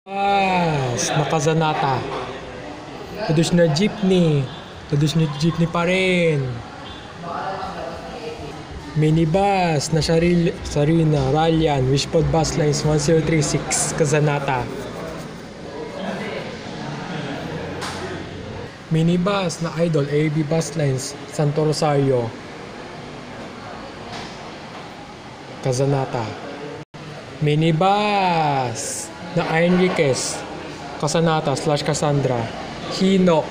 Nakazanata. Traditional jeepney. Traditional jeepney pa rin. Minibus na Sarina, Rallian, Wishpod Bus Lines 1036, Kazanata. Minibus na Idol, AB Bus Lines, Santo Rosario, Kazanata. Minibus na Enriquez, Casanata / Cassandra, Hino.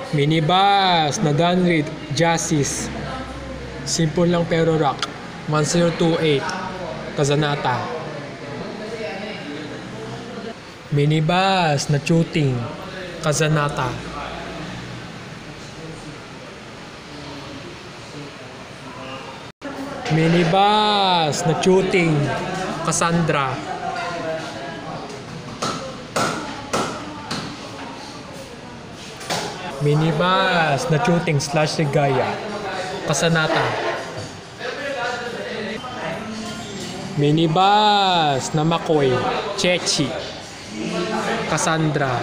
Minibus na Danrid, Jasis, Simple lang pero rock, 1028, Kazanata. Minibus na Chuting, Kazanata. Minibus na Chuting, Cassandra. Minibus na Chuting / Ligaya, Casanata. Minibus na Makoy, Chechi, Cassandra.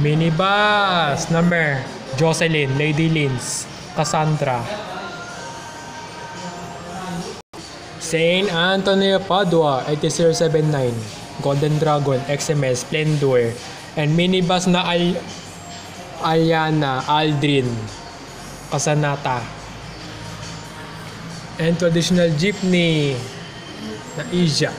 Minibus na Mer, Jocelyn, Lady Lins, Cassandra. Saint Antonio Padua 8079, Golden Dragon, XMS, Splendor, and minibus na Aliana, Aldrin, Casanata. And traditional jeepney na Asia,